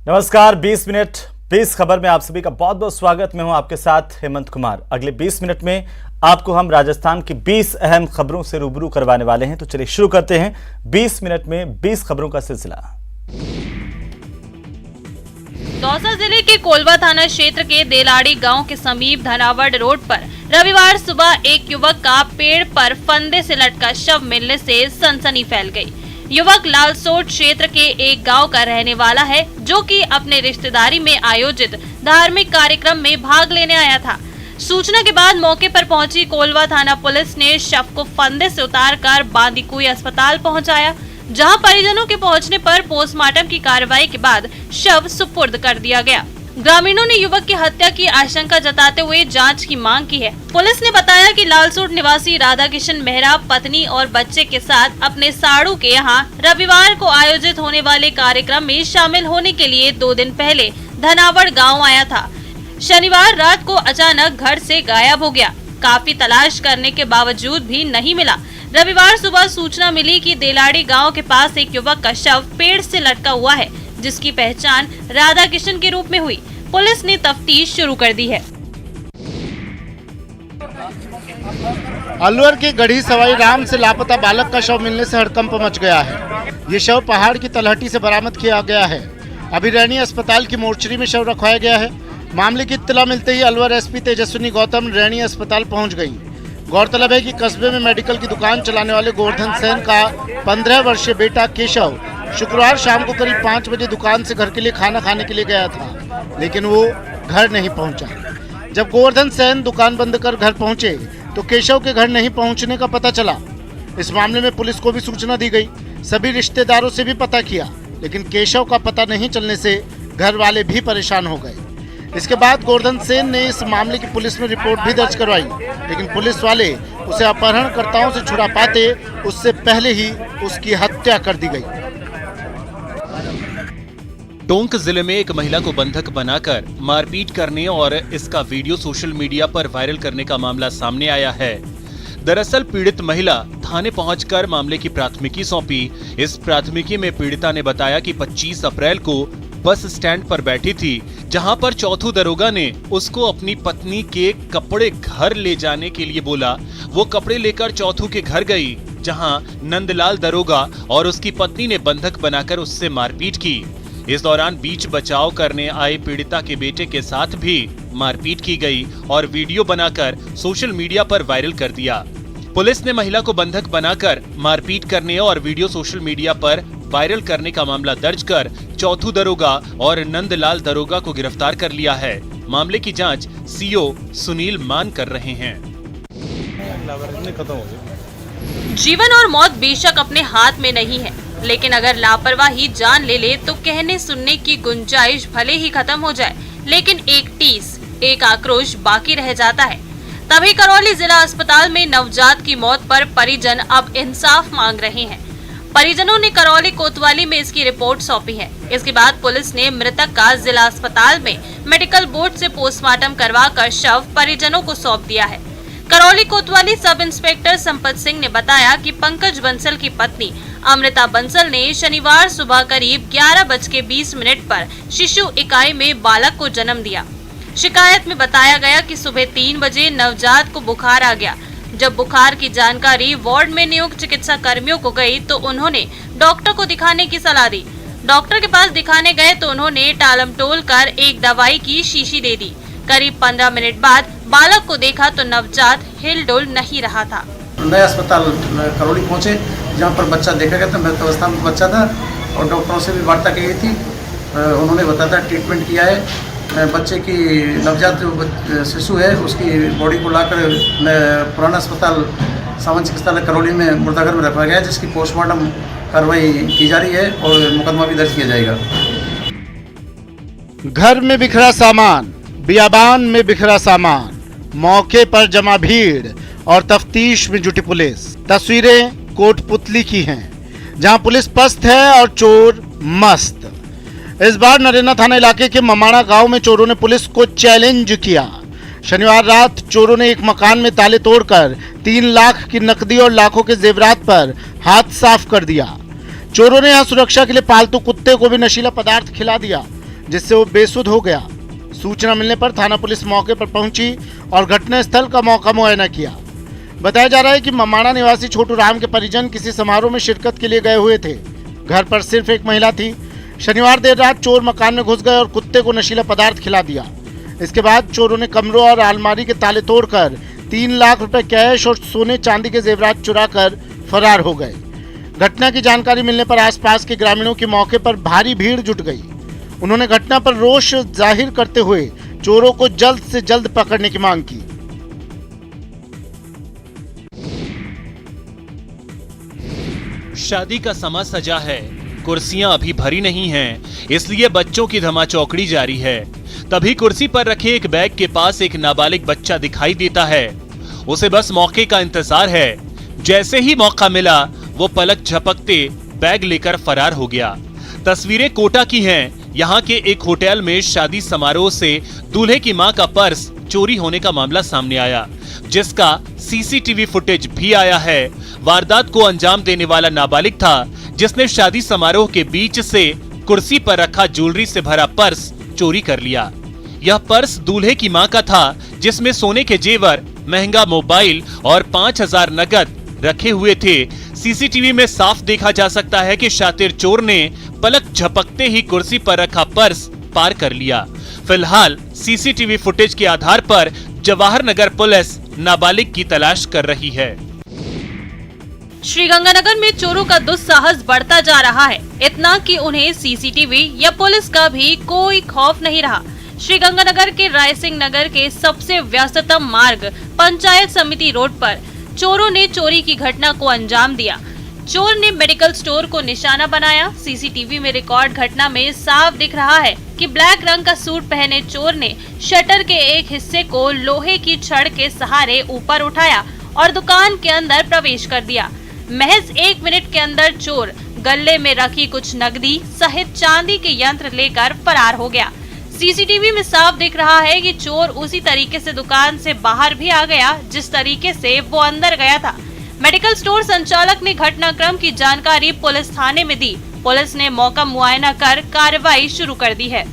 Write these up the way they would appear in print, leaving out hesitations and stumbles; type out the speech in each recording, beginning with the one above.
नमस्कार, 20 मिनट 20 खबर में आप सभी का बहुत बहुत स्वागत। मैं हूं आपके साथ हेमंत कुमार। अगले 20 मिनट में आपको हम राजस्थान की 20 अहम खबरों से रूबरू करवाने वाले हैं। तो चलिए शुरू करते हैं 20 मिनट में 20 खबरों का सिलसिला। दौसा जिले के कोलवा थाना क्षेत्र के देलाड़ी गांव के समीप धनावड़ रोड पर रविवार सुबह एक युवक का पेड़ पर फंदे से लटका शव मिलने से सनसनी फैल गई। युवक लालसोट क्षेत्र के एक गांव का रहने वाला है, जो कि अपने रिश्तेदारी में आयोजित धार्मिक कार्यक्रम में भाग लेने आया था। सूचना के बाद मौके पर पहुंची कोलवा थाना पुलिस ने शव को फंदे से उतारकर बांदीकुई अस्पताल पहुंचाया, जहां परिजनों के पहुंचने पर पोस्टमार्टम की कार्रवाई के बाद शव सुपुर्द कर दिया गया। ग्रामीणों ने युवक की हत्या की आशंका जताते हुए जांच की मांग की है। पुलिस ने बताया कि लालसोट निवासी राधा किशन मेहरा पत्नी और बच्चे के साथ अपने साड़ू के यहां रविवार को आयोजित होने वाले कार्यक्रम में शामिल होने के लिए 2 दिन पहले धनावड़ गांव आया था। शनिवार रात को अचानक घर से गायब हो गया। काफी तलाश करने के बावजूद भी नहीं मिला। रविवार सुबह सूचना मिली कि देलाड़ी गांव के पास एक युवक का शव पेड़ से लटका हुआ है, जिसकी पहचान राधा किशन के रूप में हुई। पुलिस ने तफ्तीश शुरू कर दी है। अलवर के गढ़ी सवाई राम से लापता बालक का शव मिलने से हड़कंप मच गया है। ये शव पहाड़ की तलहटी से बरामद किया गया है। अभी रैनी अस्पताल की मोर्चरी में शव रखवाया गया है। मामले की इत्तला मिलते ही अलवर एसपी तेजस्विनी गौतम रैनी अस्पताल पहुंच गई। गौरतलब है कि कस्बे में मेडिकल की दुकान चलाने वाले गोवर्धन सेन का 15 वर्षीय बेटा केशव शुक्रवार शाम को करीब 5 बजे दुकान से घर के लिए खाना खाने के लिए गया था, लेकिन वो घर नहीं पहुंचा। जब गोवर्धन सेन दुकान बंद कर घर पहुंचे तो केशव के घर नहीं पहुंचने का पता चला। इस मामले में पुलिस को भी सूचना दी गई। सभी रिश्तेदारों से भी पता किया, लेकिन केशव का पता नहीं चलने से घर वाले भी परेशान हो गए। इसके बाद गोवर्धन सेन ने इस मामले की पुलिस में रिपोर्ट भी दर्ज करवाई, लेकिन पुलिस वाले उसे अपहरणकर्ताओं से छुड़ा पाते उससे पहले ही उसकी हत्या कर दी गई। टोंक जिले में एक महिला को बंधक बनाकर मारपीट करने और इसका वीडियो सोशल मीडिया पर वायरल करने का मामला सामने आया है। दरअसल पीड़ित महिला थाने पहुंचकर मामले की प्राथमिकी सौंपी। इस प्राथमिकी में पीड़िता ने बताया कि 25 अप्रैल को बस स्टैंड पर बैठी थी, जहां पर चौथू दरोगा ने उसको अपनी पत्नी के कपड़े घर ले जाने के लिए बोला। वो कपड़े लेकर चौथू के घर गई, जहां नंदलाल दरोगा और उसकी पत्नी ने बंधक बनाकर उससे मारपीट की। इस दौरान बीच बचाव करने आए पीड़िता के बेटे के साथ भी मारपीट की गई और वीडियो बनाकर सोशल मीडिया पर वायरल कर दिया। पुलिस ने महिला को बंधक बनाकर मारपीट करने और वीडियो सोशल मीडिया पर वायरल करने का मामला दर्ज कर चौथू दरोगा और नंदलाल दरोगा को गिरफ्तार कर लिया है। मामले की जांच सीओ सुनील मान कर रहे हैं। जीवन और मौत बेशक अपने हाथ में नहीं है, लेकिन अगर लापरवाही जान ले तो कहने सुनने की गुंजाइश भले ही खत्म हो जाए, लेकिन एक टीस, एक आक्रोश बाकी रह जाता है। तभी करौली जिला अस्पताल में नवजात की मौत पर परिजन अब इंसाफ मांग रहे हैं। परिजनों ने करौली कोतवाली में इसकी रिपोर्ट सौंपी है। इसके बाद पुलिस ने मृतक का जिला अस्पताल में मेडिकल बोर्ड से पोस्टमार्टम करवाकर शव परिजनों को सौंप दिया है। करौली कोतवाली सब इंस्पेक्टर संपत सिंह ने बताया कि पंकज बंसल की पत्नी अमृता बंसल ने शनिवार सुबह करीब 11:20 पर शिशु इकाई में बालक को जन्म दिया। शिकायत में बताया गया कि सुबह 3 बजे नवजात को बुखार आ गया। जब बुखार की जानकारी वार्ड में नियुक्त चिकित्सा कर्मियों को गई तो उन्होंने डॉक्टर को दिखाने की सलाह दी। डॉक्टर के पास दिखाने गए तो उन्होंने टालमटोल कर एक दवाई की शीशी दे दी। करीब 15 मिनट बाद बालक को देखा तो नवजात हिलडुल नहीं रहा था। नया अस्पताल करौली पहुंचे, जहां पर बच्चा देखा गया था। मृत अवस्था में बच्चा था और डॉक्टरों से भी वार्ता की गई थी। उन्होंने बताया था ट्रीटमेंट किया है। बच्चे की नवजात जो शिशु है उसकी बॉडी को लाकर पुराना अस्पताल सामान्य चिकित्सालय करौली में मुर्दाघर में रखा गया है, जिसकी पोस्टमार्टम कार्रवाई की जा रही है और मुकदमा भी दर्ज किया जाएगा। घर में बिखरा सामान, बियाबान में बिखरा सामान, मौके पर जमा भीड़ और तफ्तीश में जुटी पुलिस। तस्वीरें कोटपुतली की हैं, जहां पुलिस पस्त है और चोर मस्त। इस बार नरेना थाना इलाके के ममाणा गांव में चोरों ने पुलिस को चैलेंज किया। शनिवार रात चोरों ने एक मकान में ताले तोड़कर 3 लाख की नकदी और लाखों के जेवरात पर हाथ साफ कर दिया। चोरों ने यहां सुरक्षा के लिए पालतू कुत्ते को भी नशीला पदार्थ खिला दिया। जिससे वो बेसुध हो गया। सूचना मिलने पर थाना पुलिस मौके पर पहुंची और घटनास्थल का मौका मुआयना किया। बताया जा रहा है कि ममाणा निवासी छोटू राम के परिजन किसी समारोह में शिरकत के लिए गए हुए थे। घर पर सिर्फ एक महिला थी। शनिवार देर रात चोर मकान में घुस गए और कुत्ते को नशीला पदार्थ खिला दिया। इसके बाद चोरों ने कमरों और अलमारी के ताले तोड़कर 3 लाख रुपए कैश और सोने चांदी के जेवरात चुराकर फरार हो गए। घटना की जानकारी मिलने पर आसपास के ग्रामीणों की मौके पर भारी भीड़ जुट गई। उन्होंने घटना पर रोष जाहिर करते हुए चोरों को जल्द से जल्द पकड़ने की मांग की। शादी का समा सजा है, कुर्सियां अभी भरी नहीं हैं, इसलिए बच्चों की धमाचौकड़ी जारी है। तभी कुर्सी पर रखे एक बैग के पास एक नाबालिग बच्चा दिखाई देता है। उसे बस मौके का इंतजार है। जैसे ही मौका मिला वो पलक झपकते बैग लेकर फरार हो गया। तस्वीरें कोटा की हैं। यहाँ के एक होटल में शादी समारोह से दूल्हे की मां का पर्स चोरी होने का मामला सामने आया, जिसका सीसीटीवी फुटेज भी आया है। वारदात को अंजाम देने वाला नाबालिग था, जिसने शादी समारोह के बीच से कुर्सी पर रखा ज्वेलरी से भरा पर्स चोरी कर लिया। यह पर्स दूल्हे की मां का था, जिसमें सोने के जेवर, महंगा मोबाइल और 5000 नकद रखे हुए थे। सीसीटीवी में साफ देखा जा सकता है कि शातिर चोर ने पलक झपकते ही कुर्सी पर रखा पर्स पार कर लिया। फिलहाल सीसीटीवी फुटेज के आधार पर जवाहर नगर पुलिस नाबालिग की तलाश कर रही है। श्रीगंगानगर में चोरों का दुस्साहस बढ़ता जा रहा है, इतना कि उन्हें सीसीटीवी या पुलिस का भी कोई खौफ नहीं रहा। श्रीगंगानगर के रायसिंह नगर के सबसे व्यस्ततम मार्ग पंचायत समिति रोड पर चोरों ने चोरी की घटना को अंजाम दिया। चोर ने मेडिकल स्टोर को निशाना बनाया। सीसीटीवी में रिकॉर्ड घटना में साफ दिख रहा है कि ब्लैक रंग का सूट पहने चोर ने शटर के एक हिस्से को लोहे की छड़ के सहारे ऊपर उठाया और दुकान के अंदर प्रवेश कर दिया। महज 1 मिनट के अंदर चोर गले में रखी कुछ नकदी सहित चांदी के यंत्र लेकर फरार हो गया। सीसीटीवी में साफ दिख रहा है कि चोर उसी तरीके से दुकान से बाहर भी आ गया जिस तरीके से वो अंदर गया था। मेडिकल स्टोर संचालक ने घटनाक्रम की जानकारी पुलिस थाने में दी। पुलिस ने मौका मुआयना कर कार्रवाई शुरू कर दी है।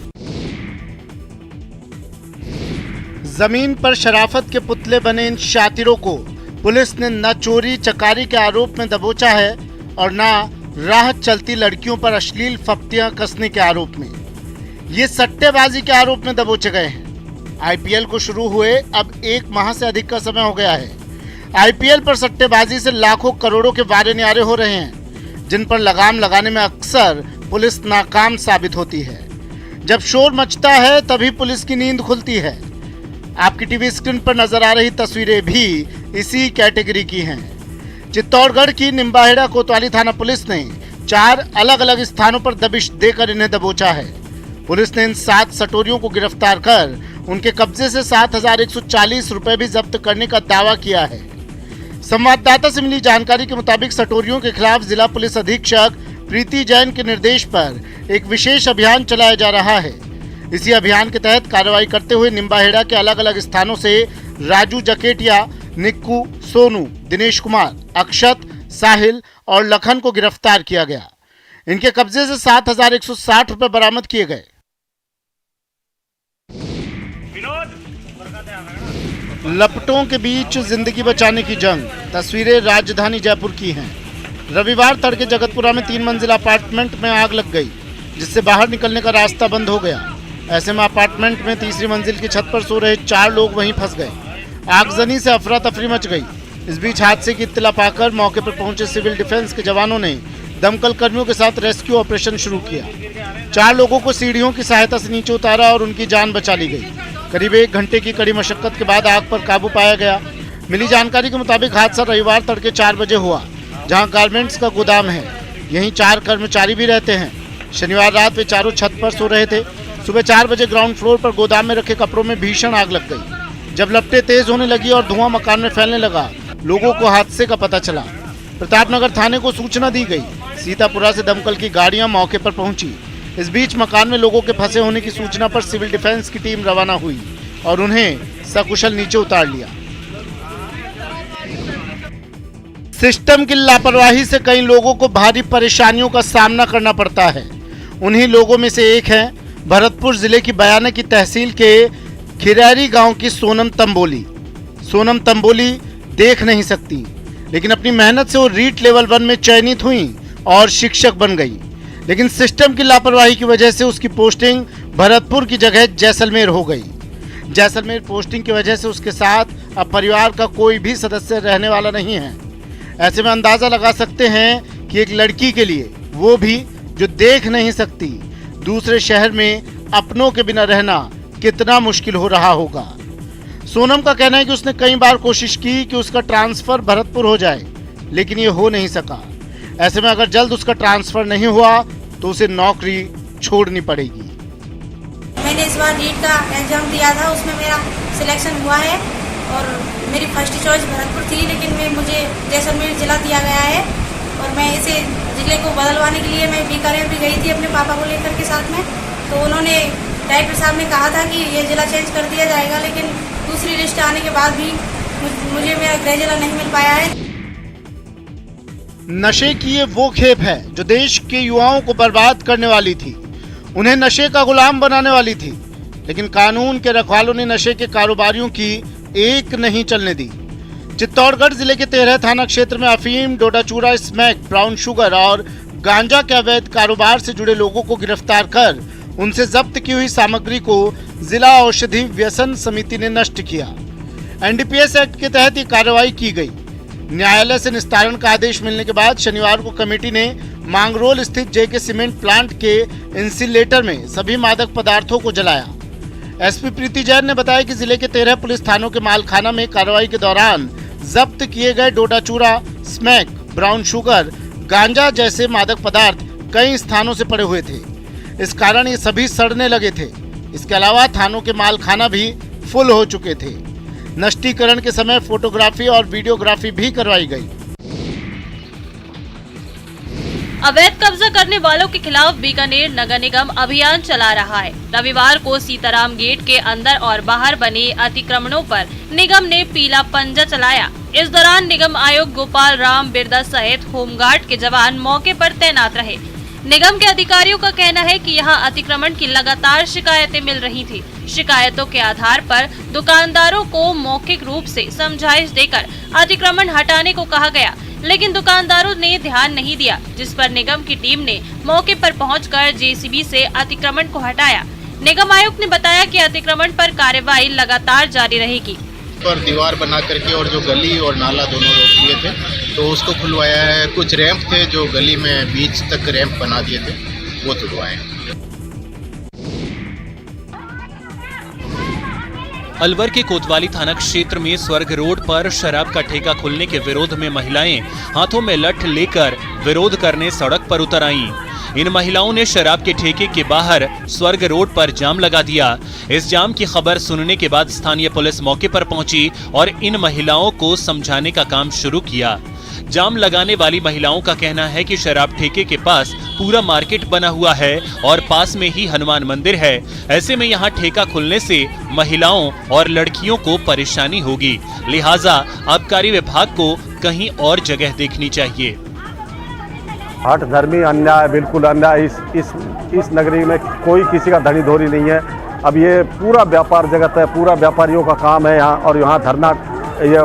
जमीन पर शराफत के पुतले बने इन शातिरों को पुलिस ने न चोरी चकारी के आरोप में दबोचा है और न राह चलती लड़कियों पर अश्लील फप्तियां कसने के आरोप में। ये सट्टेबाजी के आरोप में दबोचे गए हैं। आईपीएल को शुरू हुए अब 1 माह से अधिक का समय हो गया है। आईपीएल पर सट्टेबाजी से लाखों करोड़ों के वारे न्यारे हो रहे हैं, जिन पर लगाम लगाने में अक्सर पुलिस नाकाम साबित होती है। जब शोर मचता है तभी पुलिस की नींद खुलती है। आपकी टीवी स्क्रीन पर नजर आ रही तस्वीरें भी इसी कैटेगरी की हैं। चित्तौड़गढ़ की निम्बाहेड़ा कोतवाली थाना पुलिस ने 4 अलग अलग स्थानों पर दबिश देकर इन्हें दबोचा है। पुलिस ने इन 7 सटोरियों को गिरफ्तार कर उनके कब्जे से 7140 रुपए भी जब्त करने का दावा किया है। संवाददाता से मिली जानकारी के मुताबिक सटोरियों के खिलाफ जिला पुलिस अधीक्षक प्रीति जैन के निर्देश पर एक विशेष अभियान चलाया जा रहा है। इसी अभियान के तहत कार्रवाई करते हुए निम्बाहेड़ा के अलग अलग स्थानों से राजू जकेटिया, निक्कू, सोनू, दिनेश कुमार, अक्षत, साहिल और लखन को गिरफ्तार किया गया। इनके कब्जे से 7160 रुपए बरामद किए गए। लपटों के बीच जिंदगी बचाने की जंग, तस्वीरें राजधानी जयपुर की हैं। रविवार तड़के जगतपुरा में 3 मंजिला अपार्टमेंट में आग लग गई, जिससे बाहर निकलने का रास्ता बंद हो गया। ऐसे में अपार्टमेंट में 3री मंजिल की छत पर सो रहे 4 लोग वहीं फंस गए। आगजनी से अफरा तफरी मच गई। इस बीच हादसे की इत्तला पाकर मौके पर पहुंचे सिविल डिफेंस के जवानों ने दमकल कर्मियों के साथ रेस्क्यू ऑपरेशन शुरू किया। 4 लोगों को सीढ़ियों की सहायता से नीचे उतारा और उनकी जान बचा ली गई। करीब 1 घंटे की कड़ी मशक्कत के बाद आग पर काबू पाया गया। मिली जानकारी के मुताबिक हादसा रविवार तड़के 4 बजे हुआ, जहां गारमेंट्स का गोदाम है। यहीं 4 कर्मचारी भी रहते हैं। शनिवार रात वे चारों छत पर सो रहे थे। सुबह 4 बजे ग्राउंड फ्लोर पर गोदाम में रखे कपड़ों में भीषण आग लग गई। जब लपटें तेज होने लगी और धुआं मकान में फैलने लगा, लोगों को हादसे का पता चला। प्रतापनगर थाने को सूचना दी गई। सीतापुरा से दमकल की गाड़ियां मौके पर पहुंची। इस बीच मकान में लोगों के फंसे होने की सूचना पर सिविल डिफेंस की टीम रवाना हुई और उन्हें सकुशल नीचे उतार लिया। सिस्टम की लापरवाही से कई लोगों को भारी परेशानियों का सामना करना पड़ता है। उन्हीं लोगों में से एक हैं भरतपुर जिले की बयाना की तहसील के खिरैरी गांव की सोनम तंबोली देख नहीं सकती, लेकिन अपनी मेहनत से वो रीट लेवल 1 में चयनित हुई और शिक्षक बन गई। लेकिन सिस्टम की लापरवाही की वजह से उसकी पोस्टिंग भरतपुर की जगह जैसलमेर हो गई। जैसलमेर पोस्टिंग की वजह से उसके साथ अब परिवार का कोई भी सदस्य रहने वाला नहीं है। ऐसे में अंदाजा लगा सकते हैं कि एक लड़की के लिए, वो भी जो देख नहीं सकती, दूसरे शहर में अपनों के बिना रहना कितना मुश्किल हो रहा होगा। सोनम का कहना है कि उसने कई बार कोशिश की कि उसका ट्रांसफर भरतपुर हो जाए, लेकिन ये हो नहीं सका। ऐसे में अगर जल्द उसका ट्रांसफर नहीं हुआ तो उसे नौकरी छोड़नी पड़ेगी। मैंने इस बार नीट का एग्जाम दिया था, उसमें मेरा सिलेक्शन हुआ है और मेरी फर्स्ट चॉइस भरतपुर थी, लेकिन मुझे जैसलमेर जिला दिया गया है और मैं इसे जिले को बदलवाने के लिए मैं बीकानेर भी गई थी अपने पापा को लेकर के साथ में। तो उन्होंने डायरेक्टर साहब ने कहा था कि ये जिला चेंज कर दिया जाएगा, लेकिन दूसरी लिस्ट आने के बाद भी मुझे मेरा गृह जिला नहीं मिल पाया है। नशे की ये वो खेप है जो देश के युवाओं को बर्बाद करने वाली थी, उन्हें नशे का गुलाम बनाने वाली थी, लेकिन कानून के रखवालों ने नशे के कारोबारियों की एक नहीं चलने दी। चित्तौड़गढ़ जिले के तेरह थाना क्षेत्र में अफीम, डोडा चूरा, स्मैक, ब्राउन शुगर और गांजा के अवैध कारोबार से जुड़े लोगों को गिरफ्तार कर उनसे जब्त की हुई सामग्री को जिला औषधि व्यसन समिति ने नष्ट किया। एनडीपीएस एक्ट के तहत ये कार्रवाई की गई। न्यायालय से निस्तारण का आदेश मिलने के बाद शनिवार को कमेटी ने मांगरोल स्थित जेके सीमेंट प्लांट के इंसिलेटर में सभी मादक पदार्थों को जलाया। एसपी प्रीति जैन ने बताया कि जिले के 13 पुलिस थानों के मालखाना में कार्रवाई के दौरान जब्त किए गए डोडा चूरा, स्मैक, ब्राउन शुगर, गांजा जैसे मादक पदार्थ कई स्थानों से पड़े हुए थे। इस कारण ये सभी सड़ने लगे थे। इसके अलावा थानों के मालखाना भी फुल हो चुके थे। नष्टीकरण के समय फोटोग्राफी और वीडियोग्राफी भी करवाई गई। अवैध कब्जा करने वालों के खिलाफ बीकानेर नगर निगम अभियान चला रहा है। रविवार को सीताराम गेट के अंदर और बाहर बने अतिक्रमणों पर निगम ने पीला पंजा चलाया। इस दौरान निगम आयुक्त गोपाल राम बिरदा सहित होमगार्ड के जवान मौके पर तैनात रहे। निगम के अधिकारियों का कहना है कि यहां अतिक्रमण की लगातार शिकायतें मिल रही थी। शिकायतों के आधार पर दुकानदारों को मौखिक रूप से समझाइश देकर अतिक्रमण हटाने को कहा गया, लेकिन दुकानदारों ने ध्यान नहीं दिया, जिस पर निगम की टीम ने मौके पर पहुंचकर जेसीबी से अतिक्रमण को हटाया। निगम आयुक्त ने बताया कि अतिक्रमण पर कार्रवाई लगातार जारी रहेगी। पर दीवार बना करके और जो गली और नाला दोनों रोक दिए थे, तो उसको खुलवाया है। कुछ रैंप थे जो गली में बीच तक रैंप बना दिए थे, वो तुड़वाए। अलवर के कोतवाली थाना क्षेत्र में स्वर्ग रोड पर शराब का ठेका खुलने के विरोध में महिलाएं हाथों में लठ लेकर विरोध करने सड़क पर उतर आईं। इन महिलाओं ने शराब के ठेके के बाहर स्वर्ग रोड पर जाम लगा दिया। इस जाम की खबर सुनने के बाद स्थानीय पुलिस मौके पर पहुंची और इन महिलाओं को समझाने का काम शुरू किया। जाम लगाने वाली महिलाओं का कहना है कि शराब ठेके के पास पूरा मार्केट बना हुआ है और पास में ही हनुमान मंदिर है। ऐसे में यहाँ ठेका खुलने से महिलाओं और लड़कियों को परेशानी होगी, लिहाजा आबकारी विभाग को कहीं और जगह देखनी चाहिए। हट धर्मी अन्याय, बिल्कुल अन्याय। इस नगरी में कोई किसी का धनी धोरी नहीं है। अब ये पूरा व्यापार जगत है, पूरा व्यापारियों का काम है यहाँ, और यहाँ धरना, ये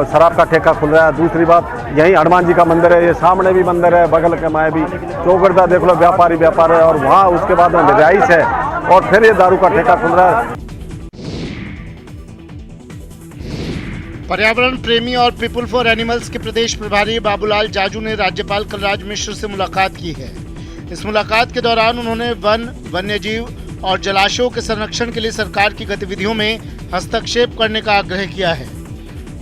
शराब का ठेका खुल रहा है। दूसरी बात, यहीं हनुमान जी का मंदिर है, ये सामने भी मंदिर है, बगल के माए भी चौगड़दा देख लो, व्यापारी व्यापार है, और वहाँ उसके बाद में रिहाइश है, और फिर ये दारू का ठेका खुल रहा है। पर्यावरण प्रेमी और पीपुल फॉर एनिमल्स के प्रदेश प्रभारी बाबूलाल जाजू ने राज्यपाल कलराज मिश्र से मुलाकात की है। इस मुलाकात के दौरान उन्होंने वन, वन्यजीव और जलाशयों के संरक्षण के लिए सरकार की गतिविधियों में हस्तक्षेप करने का आग्रह किया है।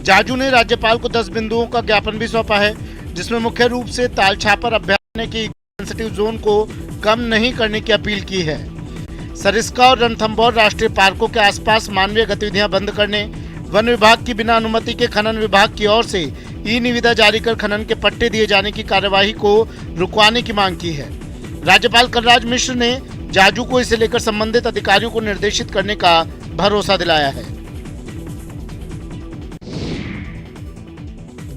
जाजू ने राज्यपाल को 10 बिंदुओं का ज्ञापन भी सौंपा है, जिसमें मुख्य रूप से तालछापर अभयारण्य की सेंसिटिव जोन को कम नहीं करने की अपील की है। सरिस्का और रणथंभौर राष्ट्रीय पार्कों के आसपास मानवीय गतिविधियां बंद करने, वन विभाग की बिना अनुमति के खनन विभाग की ओर से ई निविदा जारी कर खनन के पट्टे दिए जाने की कार्यवाही को रुकवाने की मांग की है। राज्यपाल कलराज मिश्र ने जाजू को इसे लेकर संबंधित अधिकारियों को निर्देशित करने का भरोसा दिलाया है।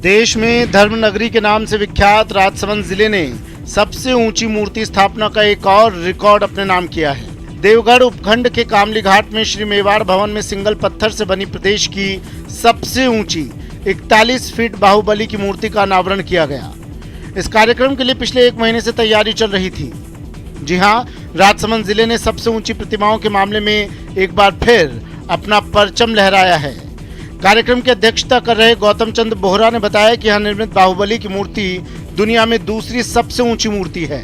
देश में धर्म नगरी के नाम से विख्यात राजसमंद जिले ने सबसे ऊंची मूर्ति स्थापना का एक और रिकॉर्ड अपने नाम किया है। देवगढ़ उपखंड के कामली घाट में श्री मेवाड़ भवन में सिंगल पत्थर से बनी प्रदेश की सबसे ऊंची 41 फीट बाहुबली की मूर्ति का अनावरण किया गया। इस कार्यक्रम के लिए पिछले 1 महीने से तैयारी चल रही थी। जी हां, राजसमंद जिले ने सबसे ऊंची प्रतिमाओं के मामले में एक बार फिर अपना परचम लहराया है। कार्यक्रम की अध्यक्षता कर रहे गौतम चंद्र बोहरा ने बताया कि यहाँ निर्मित बाहुबली की मूर्ति दुनिया में दूसरी सबसे ऊंची मूर्ति है।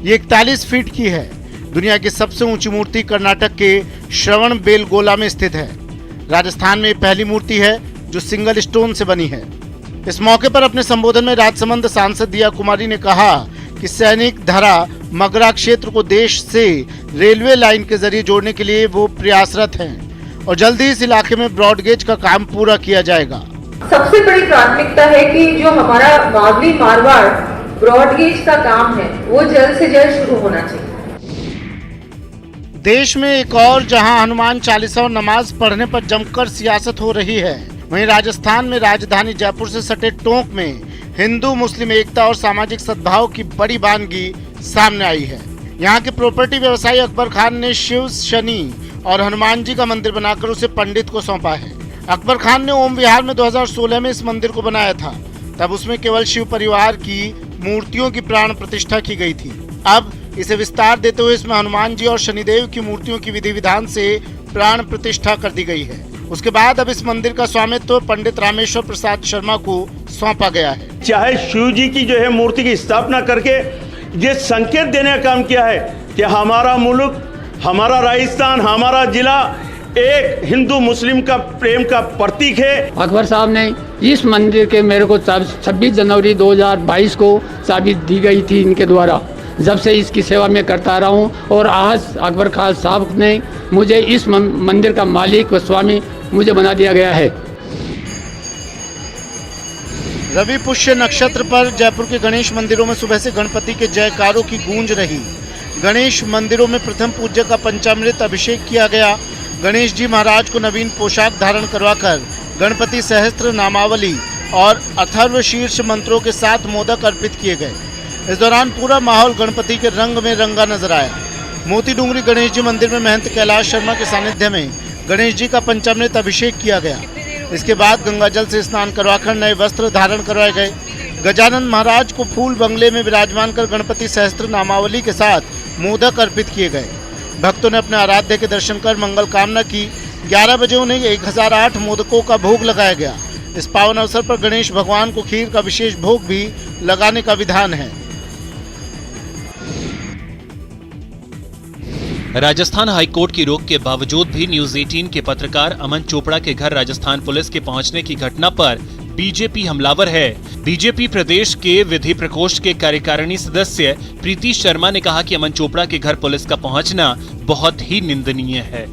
ये 41 फीट की है। दुनिया की सबसे ऊंची मूर्ति कर्नाटक के श्रवण बेलगोला में स्थित है। राजस्थान में पहली मूर्ति है जो सिंगल स्टोन से बनी है। इस मौके पर अपने संबोधन में राजसमंद सांसद दिया कुमारी ने कहा कि सैनिक धरा मगरा क्षेत्र को देश से रेलवे लाइन के जरिए जोड़ने के लिए वो प्रयासरत हैं और जल्द ही इस इलाके में ब्रॉडगेज का काम पूरा किया जाएगा। सबसे बड़ी प्राथमिकता है कि जो हमारा मावली मारवाड़ ब्रॉडगेज का काम है वो जल्द से जल्द शुरू होना चाहिए। देश में एक और जहां हनुमान चालीसा और नमाज पढ़ने पर जमकर सियासत हो रही है, वहीं राजस्थान में राजधानी जयपुर से सटे टोंक में हिंदू मुस्लिम एकता और सामाजिक सद्भाव की बड़ी वानगी सामने आई है। यहाँ के प्रॉपर्टी व्यवसायी अकबर खान ने शिव शनि और हनुमान जी का मंदिर बनाकर उसे पंडित को सौंपा है। अकबर खान ने ओम विहार में 2016 में इस मंदिर को बनाया था। तब उसमें केवल शिव परिवार की मूर्तियों की प्राण प्रतिष्ठा की गई थी। अब इसे विस्तार देते हुए इसमें हनुमान जी और शनिदेव की मूर्तियों की विधि विधान से प्राण प्रतिष्ठा कर दी गई है। उसके बाद अब इस मंदिर का स्वामित्व पंडित रामेश्वर प्रसाद शर्मा को सौंपा गया है। चाहे शिव जी की जो है मूर्ति की स्थापना करके ये संकेत देने का काम किया है कि हमारा मुल्क, हमारा राजस्थान, हमारा जिला एक हिंदू मुस्लिम का प्रेम का प्रतीक है। अकबर साहब ने इस मंदिर के मेरे को 26 जनवरी 2022 को चाबी दी गई थी इनके द्वारा। जब से इसकी सेवा में करता रहा हूँ और आज अकबर खान साहब ने मुझे इस मंदिर का मालिक व स्वामी मुझे बना दिया गया है। रवि पुष्य नक्षत्र पर जयपुर के गणेश मंदिरों में सुबह से गणपति के जयकारों की गूंज रही। गणेश मंदिरों में प्रथम पूज्य का पंचामृत अभिषेक किया गया। गणेश जी महाराज को नवीन पोशाक धारण करवाकर गणपति सहस्त्र नामावली और अथर्व शीर्ष मंत्रों के साथ मोदक अर्पित किए गए। इस दौरान पूरा माहौल गणपति के रंग में रंगा नजर आया। मोती डूंगरी गणेश जी मंदिर में महंत कैलाश शर्मा के सानिध्य में गणेश जी का पंचामृत अभिषेक किया गया। इसके बाद गंगा जल से स्नान करवाकर नए वस्त्र धारण करवाए गए। गजानन महाराज को फूल बंगले में विराजमान कर गणपति सहस्त्र नामावली के साथ मोदक अर्पित किए गए। भक्तों ने अपने आराध्य के दर्शन कर मंगल कामना की। 11 बजे उन्हें 1008 मोदकों का भोग लगाया गया। इस पावन अवसर पर गणेश भगवान को खीर का विशेष भोग भी लगाने का विधान है। राजस्थान हाईकोर्ट की रोक के बावजूद भी न्यूज 18 के पत्रकार अमन चोपड़ा के घर राजस्थान पुलिस के पहुंचने की घटना पर बीजेपी हमलावर है। बीजेपी प्रदेश के विधि प्रकोष्ठ के कार्यकारिणी सदस्य प्रीति शर्मा ने कहा कि अमन चोपड़ा के घर पुलिस का पहुंचना बहुत ही निंदनीय है।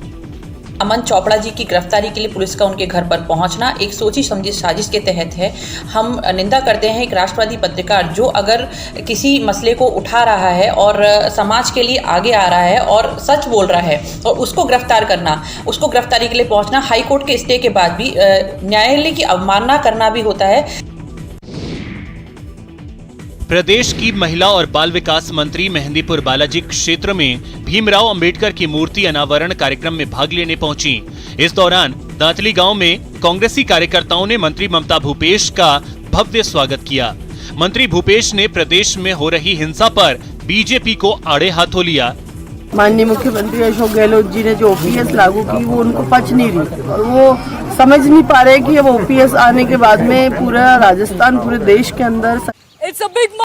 अमन चोपड़ा जी की गिरफ्तारी के लिए पुलिस का उनके घर पर पहुंचना एक सोची समझी साजिश के तहत है। हम निंदा करते हैं एक राष्ट्रवादी पत्रकार जो अगर किसी मसले को उठा रहा है और समाज के लिए आगे आ रहा है और सच बोल रहा है और उसको गिरफ्तार करना, उसको गिरफ्तारी के लिए पहुंचना हाईकोर्ट के स्टे के बाद भी न्यायालय की अवमानना करना भी होता है। प्रदेश की महिला और बाल विकास मंत्री मेहंदीपुर बालाजी क्षेत्र में भीमराव अंबेडकर की मूर्ति अनावरण कार्यक्रम में भाग लेने पहुंची। इस दौरान दांतली गांव में कांग्रेसी कार्यकर्ताओं ने मंत्री ममता भूपेश का भव्य स्वागत किया। मंत्री भूपेश ने प्रदेश में हो रही हिंसा पर बीजेपी को आड़े हाथों लिया। माननीय मुख्यमंत्री अशोक गहलोत जी ने जो ओपीएस लागू की वो उनको पच नहीं रही और वो समझ नहीं पा रहे कि अब ओपीएस आने के बाद में पूरा राजस्थान, पूरे देश के अंदर